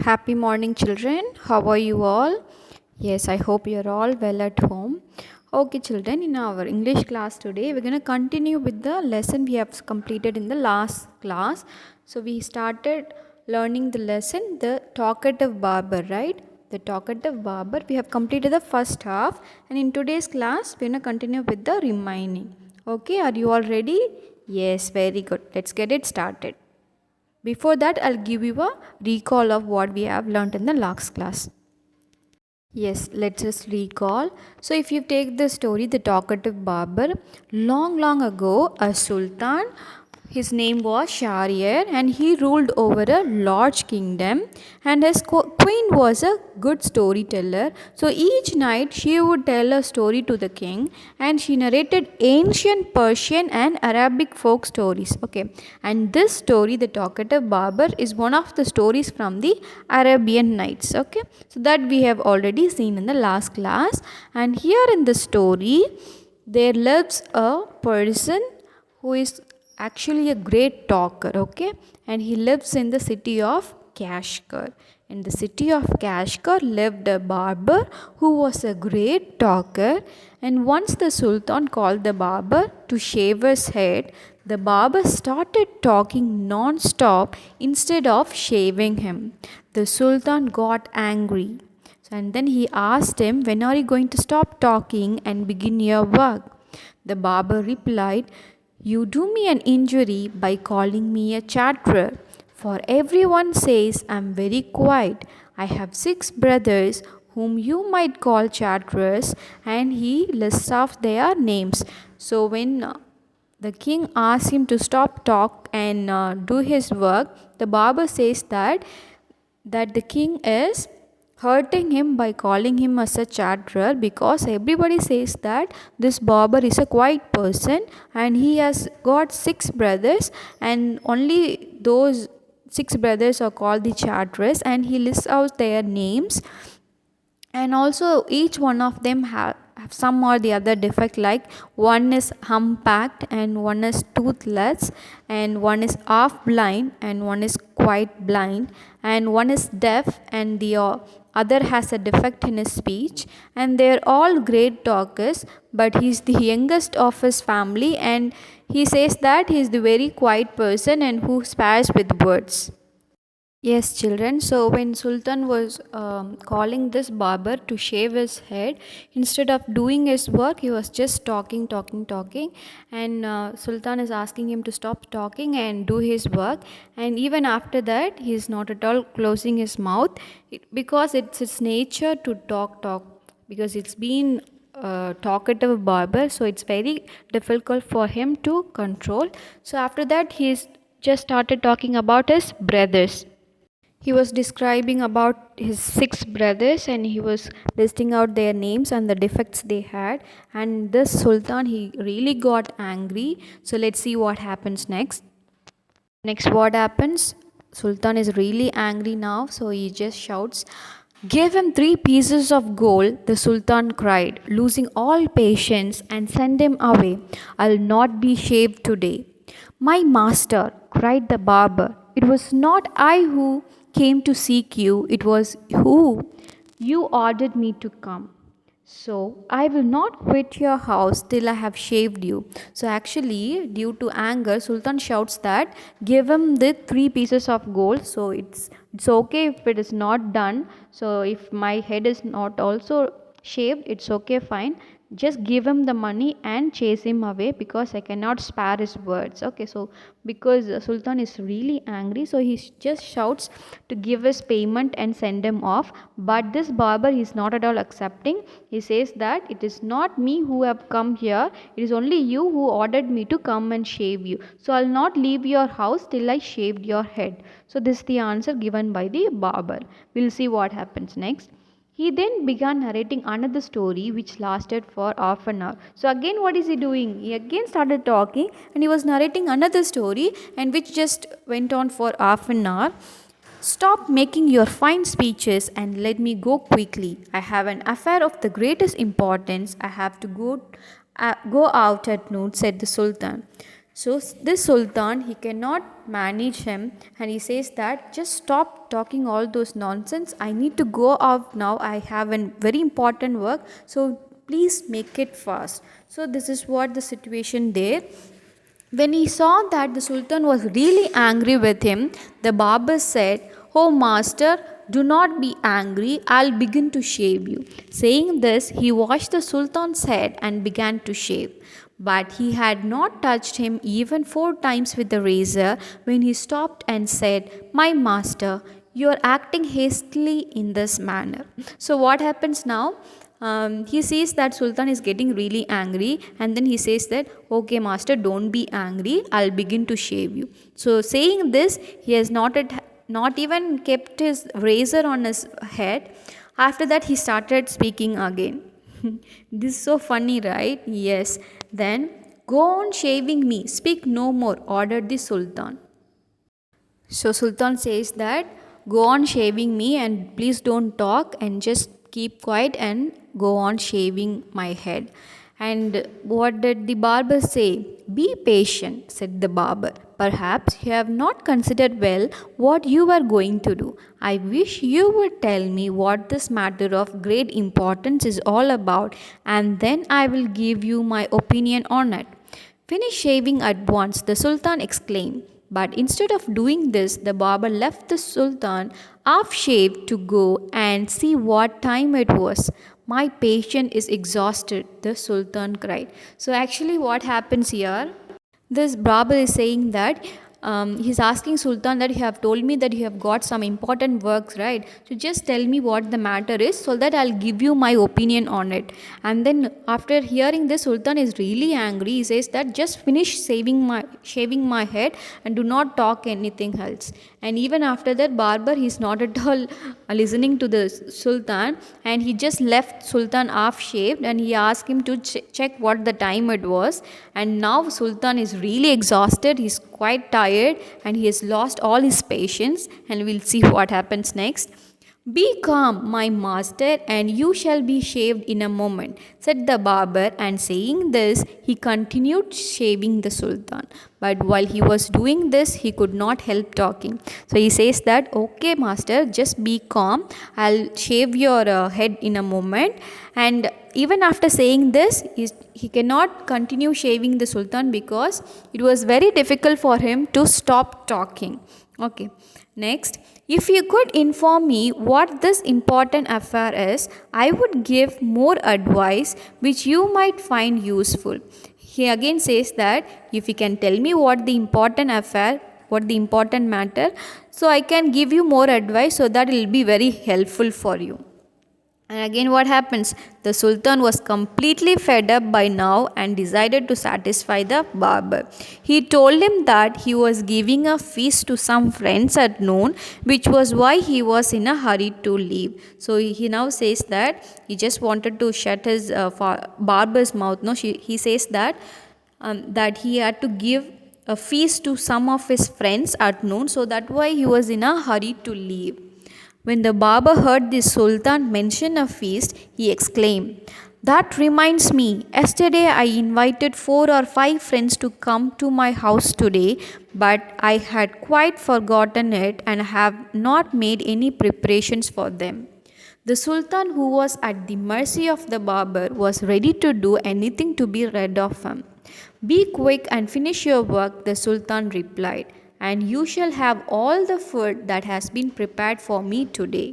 Happy morning, children. How are you all? Yes, I hope you're all well at home. Okay, children, in our English class today, we're going to continue with the lesson we have completed in the last class. So, we started learning the lesson, the talkative barber, right? The talkative barber. We have completed the first half, and in today's class, we're going to continue with the remaining. Okay, are you all ready? Yes, very good. Let's get it started. Before that, I'll give you a recall of what we have learned in the last class. Yes, let's just recall. So, if you take the story, The Talkative Barber, long ago, a sultan, his name was Shahryar, and he ruled over a large kingdom. And his queen was a good storyteller. So, each night she would tell a story to the king, and she narrated ancient Persian and Arabic folk stories. Okay, and this story, The Talkative Barber, is one of the stories from the Arabian Nights. Okay, so that we have already seen in the last class. And here in the story, there lives a person who is actually a great talker. Okay, and he lives in the city of Kashgar. In the city of Kashgar lived a barber who was a great talker, and once the sultan called the barber to shave his head, the barber started talking non-stop instead of shaving him. The sultan got angry, and then he asked him, "When are you going to stop talking and begin your work?" The barber replied, "You do me an injury by calling me a chatterer, for everyone says I'm very quiet. I have 6 brothers whom you might call chatterers," and he lists off their names. So when the king asks him to stop talk and do his work, the barber says that the king is hurting him by calling him as a chatterer, because everybody says that this barber is a quiet person and he has got 6 brothers, and only those 6 brothers are called the chatterers, and he lists out their names. And also each one of them have some or the other defect, like one is humpbacked and one is toothless and one is half blind and one is quite blind and one is deaf and the other has a defect in his speech, and they're all great talkers, but he's the youngest of his family, and he says that he's the very quiet person and who spares with words. Yes, children. So when Sultan was calling this barber to shave his head, instead of doing his work, he was just talking. And Sultan is asking him to stop talking and do his work. And even after that, he is not at all closing his mouth, because it's its nature to talk. Because it's been talkative barber, so it's very difficult for him to control. So after that, he's just started talking about his brothers. He was describing about his 6 brothers, and he was listing out their names and the defects they had. And this sultan, he really got angry. So let's see what happens next. Next, what happens? Sultan is really angry now, so he just shouts, "Give him 3 pieces of gold," the sultan cried, losing all patience, "and send him away. I'll not be shaved today." "My master," cried the barber, "it was not I who came to seek you, it was who you ordered me to come. So I will not quit your house till I have shaved you." So actually, due to anger, Sultan shouts that give him the 3 pieces of gold. So it's okay if it is not done. So if my head is not also shaved, it's okay, fine. Just give him the money and chase him away, because I cannot spare his words. Okay, so because Sultan is really angry, so he just shouts to give his payment and send him off. But this barber is not at all accepting. He says that it is not me who have come here, it is only you who ordered me to come and shave you. So I'll not leave your house till I shaved your head. So this is the answer given by the barber. We'll see what happens next. He then began narrating another story which lasted for half an hour. So again, what is he doing? He again started talking and he was narrating another story, and which just went on for half an hour. "Stop making your fine speeches and let me go quickly. I have an affair of the greatest importance. I have to go out at noon," said the Sultan. So this sultan, he cannot manage him, and he says that just stop talking all those nonsense. I need to go out now. I have a very important work. So please make it fast. So this is what the situation there. When he saw that the Sultan was really angry with him, the Barber said, "Oh, master, do not be angry, I'll begin to shave you." Saying this, he washed the Sultan's head and began to shave. But he had not touched him even 4 times with the razor when he stopped and said, "My master, you are acting hastily in this manner." So, what happens now? He sees that Sultan is getting really angry, and then he says that, "Okay, master, don't be angry, I'll begin to shave you." So, saying this, he has not even kept his razor on his head. After that, he started speaking again. This is so funny, right? Yes. Then, "Go on shaving me, speak no more," ordered the Sultan. So Sultan says that, "Go on shaving me and please don't talk and just keep quiet and go on shaving my head." And what did the barber say? "Be patient," said the barber. "Perhaps you have not considered well what you are going to do. I wish you would tell me what this matter of great importance is all about, and then I will give you my opinion on it." "Finish shaving at once," the Sultan exclaimed. But instead of doing this, the barber left the Sultan half shaved to go and see what time it was. "My patience is exhausted," the Sultan cried. So, actually, what happens here? This Barber is saying that he's asking Sultan that, "You have told me that you have got some important works, right? So just tell me what the matter is so that I'll give you my opinion on it." And then after hearing this, Sultan is really angry. He says that, "Just finish shaving my head and do not talk anything else." And even after that, Barber, he's not at all listening to the Sultan, and he just left Sultan half shaved, and he asked him to check what the time it was. And now Sultan is really exhausted. He's quite tired and he has lost all his patience, and we'll see what happens next. "Be calm, my master, and you shall be shaved in a moment," said the barber, and saying this, he continued shaving the Sultan. But while he was doing this, he could not help talking. So he says that, "Okay, master, just be calm. I'll shave your head in a moment." And even after saying this, he cannot continue shaving the Sultan because it was very difficult for him to stop talking. Okay, next. "If you could inform me what this important affair is, I would give more advice which you might find useful." He again says that, "If you can tell me what the important affair, what the important matter, so I can give you more advice so that it will be very helpful for you." And again, what happens? The Sultan was completely fed up by now and decided to satisfy the barber. He told him that he was giving a feast to some friends at noon, which was why he was in a hurry to leave. So he now says that he just wanted to shut his barber's mouth. No, he says that he had to give a feast to some of his friends at noon, so that's why he was in a hurry to leave. When the barber heard the Sultan mention a feast, he exclaimed, "That reminds me, yesterday I invited 4 or 5 friends to come to my house today, but I had quite forgotten it and have not made any preparations for them." The Sultan, who was at the mercy of the barber, was ready to do anything to be rid of him. "Be quick and finish your work," the Sultan replied, "and you shall have all the food that has been prepared for me today."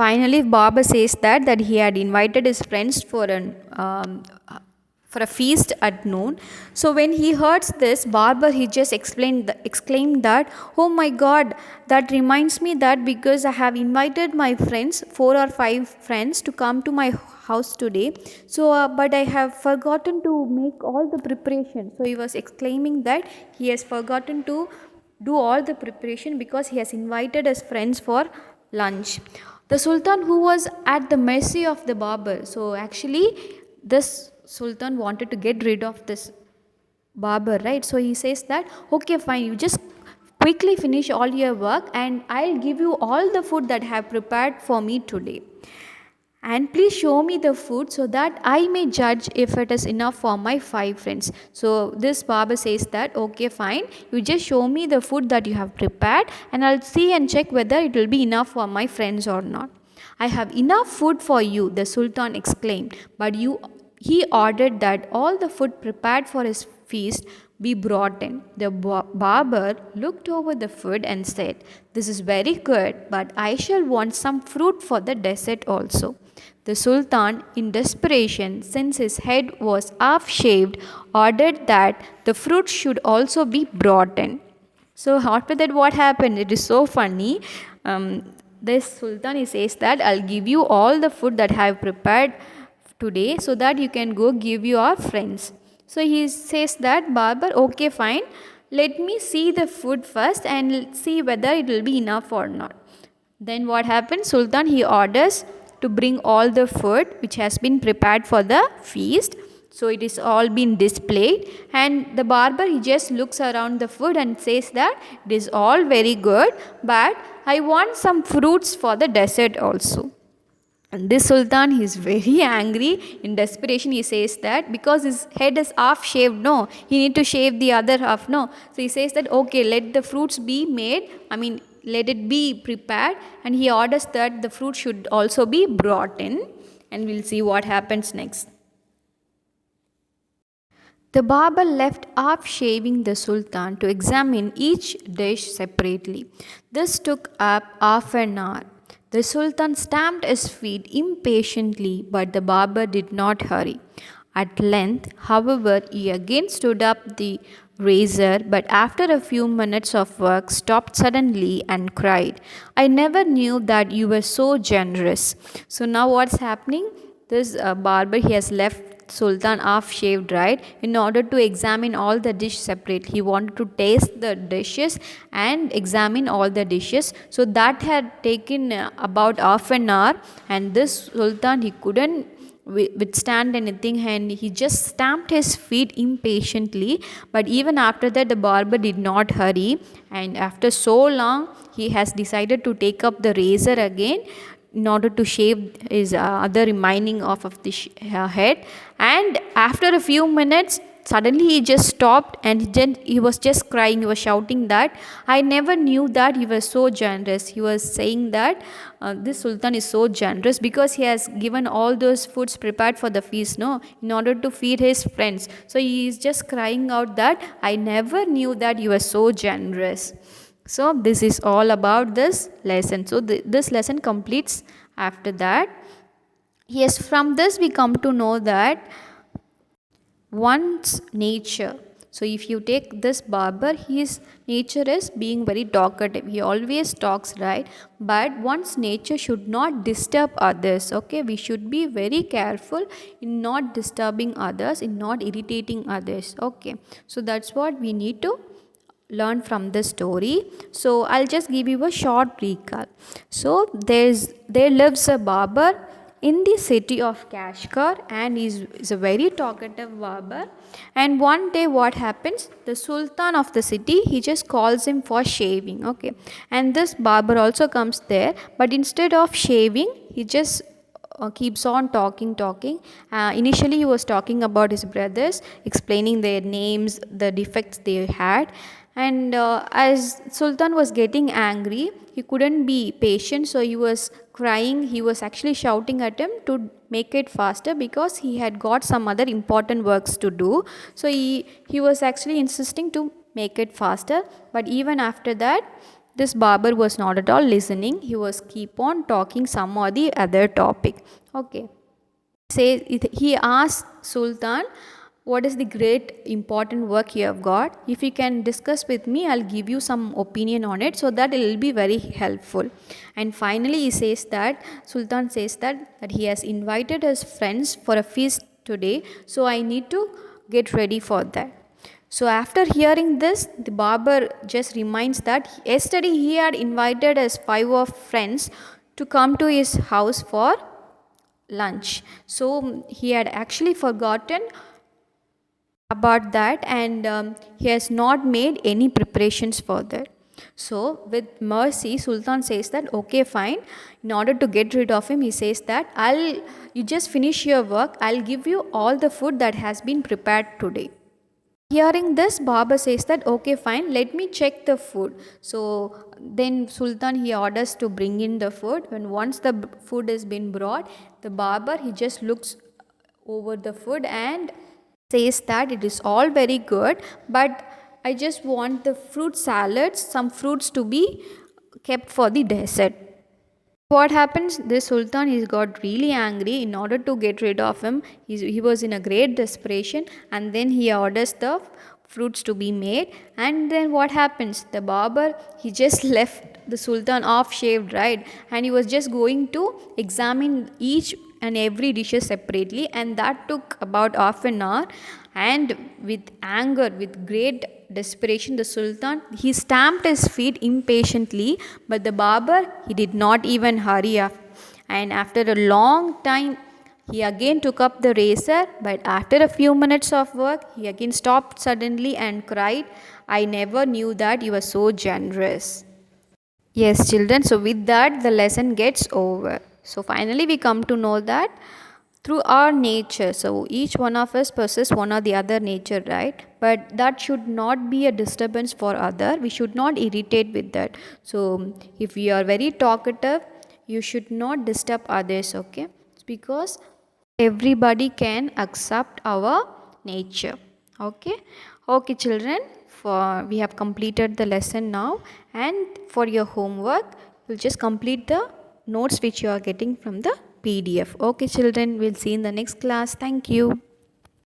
Finally, Barber says that he had invited his friends for a feast at noon. So when he heard this, Barber, he just exclaimed that, "Oh my God, that reminds me that because I have invited my friends, 4 or 5 friends, to come to my house today. So but I have forgotten to make all the preparation." So he was exclaiming that he has forgotten to do all the preparation because he has invited his friends for lunch. The Sultan, who was at the mercy of the barber, so actually this Sultan wanted to get rid of this barber, right? So he says that, "Okay, fine, you just quickly finish all your work and I'll give you all the food that I have prepared for me today." and please show me the food so that I may judge if it is enough for my 5 friends. So this barber says that okay, fine, you just show me the food that you have prepared and I'll see and check whether it will be enough for my friends or not. I have enough food for you, the Sultan exclaimed, but he ordered that all the food prepared for his feast be brought in. The barber looked over the food and said, "This is very good, but I shall want some fruit for the dessert also." The Sultan, in desperation, since his head was half shaved, ordered that the fruit should also be brought in. So after that, what happened? It is so funny. This Sultan, he says that I'll give you all the food that I have prepared today so that you can go give your friends. So he says that Barber, okay, fine. Let me see the food first and see whether it will be enough or not. Then what happens? Sultan, he orders to bring all the food which has been prepared for the feast. So it is all been displayed, and the barber, he just looks around the food and says that it is all very good, but I want some fruits for the dessert also. And this Sultan, he is very angry. In desperation, he says that because his head is half shaved, no, he need to shave the other half, no. So he says that okay, let the fruits be made. Let it be prepared, and he orders that the fruit should also be brought in, and we'll see what happens next. The barber left off shaving the Sultan to examine each dish separately. This took up half an hour. The Sultan stamped his feet impatiently, but the barber did not hurry. At length, however, he again stood up the razor, but after a few minutes of work, stopped suddenly and cried, "I never knew that you were so generous." So now what's happening? This barber, he has left Sultan half shaved, right, in order to examine all the dish separately. He wanted to taste the dishes and examine all the dishes. So that had taken about half an hour, and this Sultan, he couldn't withstand anything, and he just stamped his feet impatiently. But even after that, the barber did not hurry, and after so long, he has decided to take up the razor again in order to shave his other remaining off of the head. And after a few minutes, suddenly he just stopped, and then he was just crying. He was shouting that, "I never knew that you were so generous." He was saying that this Sultan is so generous because he has given all those foods prepared for the feast, no, in order to feed his friends. So he is just crying out that, "I never knew that you were so generous." So this is all about this lesson. So this lesson completes after that. Yes, from this we come to know that one's nature. So if you take this barber, his nature is being very talkative. He always talks, right? But one's nature should not disturb others. Okay, we should be very careful in not disturbing others, in not irritating others. Okay, so that's what we need to learn from this story. So I'll just give you a short recap. So there lives a barber in the city of Kashgar, and is a very talkative barber. And one day what happens, the Sultan of the city, he just calls him for shaving. Okay, and this barber also comes there, but instead of shaving, he just keeps on talking. Initially he was talking about his brothers, explaining their names, the defects they had. And as Sultan was getting angry, he couldn't be patient, so he was crying. He was actually shouting at him to make it faster because he had got some other important works to do. So he was actually insisting to make it faster. But even after that, this barber was not at all listening. He was keep on talking some or the other topic. Okay. He asked Sultan, "What is the great important work you have got? If you can discuss with me, I'll give you some opinion on it, so that it will be very helpful." And finally Sultan says that he has invited his friends for a feast today, so I need to get ready for that. So after hearing this, the barber just reminds that yesterday he had invited his 5 friends to come to his house for lunch. So he had actually forgotten about that, and he has not made any preparations for that. So, with mercy, Sultan says that okay, fine. In order to get rid of him, he says that you just finish your work, I'll give you all the food that has been prepared today. Hearing this, Barber says that okay, fine, let me check the food. So then Sultan he orders to bring in the food. When once the food has been brought, the barber he just looks over the food and says that it is all very good, but I just want the fruit salads, some fruits to be kept for the dessert. What happens? This Sultan he got really angry. In order to get rid of him, he was in a great desperation, and then he orders the fruits to be made. And then what happens? The barber he just left the Sultan off shaved, right? And he was just going to examine each and every dishes separately, and that took about half an hour. And with anger, with great desperation, the Sultan he stamped his feet impatiently, but the barber he did not even hurry up. And after a long time, he again took up the razor, but after a few minutes of work, he again stopped suddenly and cried, I never knew that you were so generous. Yes, children. So, with that, the lesson gets over. So, finally, we come to know that through our nature, so each one of us possess one or the other nature, right? But that should not be a disturbance for other. We should not irritate with that. So, if you are very talkative, you should not disturb others, okay? It's because everybody can accept our nature, okay? Okay, children, for we have completed the lesson now, and for your homework you'll just complete the notes which you are getting from the PDF. Okay children, we'll see in the next class. Thank you.